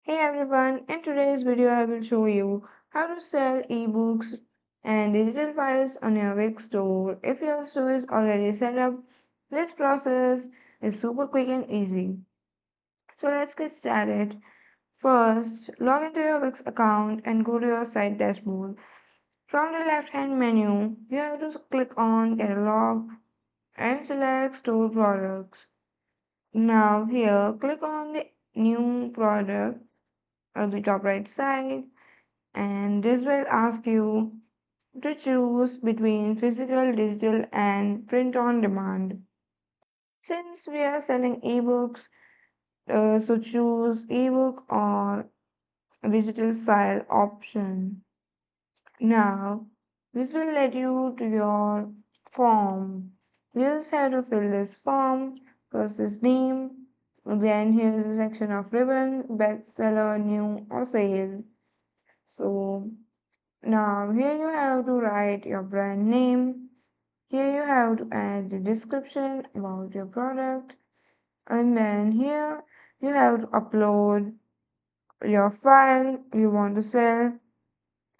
Hey everyone, in today's video I will show you how to sell ebooks and digital files on your Wix store. If your store is already set up, this process is super quick and easy. So let's get started. First, log into your Wix account and go to your site dashboard. From the left hand menu, you have to click on Catalog and select Store Products. Now here, click on the New Product on the top right side, and this will ask you to choose between physical, digital, and print on demand. Since we are selling ebooks, so choose ebook or digital file option. Now, this will lead you to your form. You just have to fill this form, first this name, then here's a section of ribbon, bestseller, new, or sale. So now, here you have to write your brand name. Here you have to add the description about your product. And then here you have to upload your file you want to sell.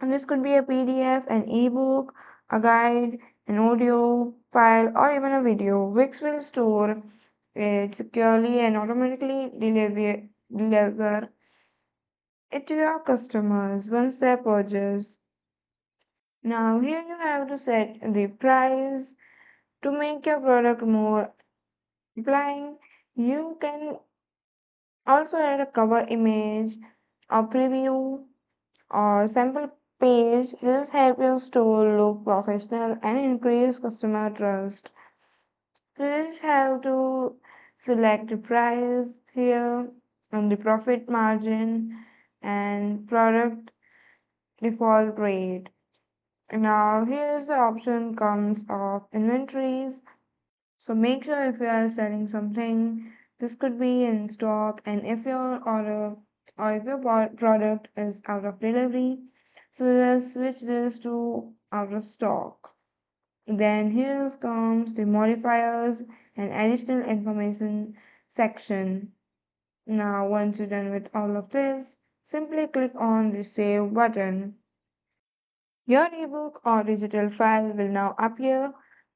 And this could be a PDF, an ebook, a guide, an audio file, or even a video. Wix will store it securely and automatically deliver it to your customers once they purchase. Now here you have to set the price to make your product more appealing. You can also add a cover image, a preview, or sample page. This help your store look professional and increase customer trust. So you just have to select the price here and the profit margin and product default rate. Now here's the option comes of inventories. So make sure if you are selling something, this could be in stock, and if your order or if your product is out of delivery, so just switch this to out of stock. Then here comes the modifiers and additional information section. Now once you're done with all of this, simply click on the save button. Your ebook or digital file will now appear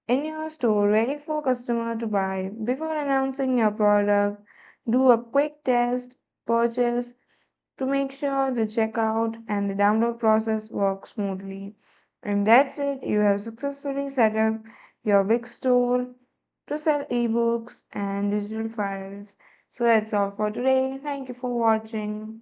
in your store ready for customer to buy. Before announcing your product, do a quick test purchase to make sure the checkout and the download process work smoothly. And that's it. You have successfully set up your Wix store to sell ebooks and digital files. So that's all for today. Thank you for watching.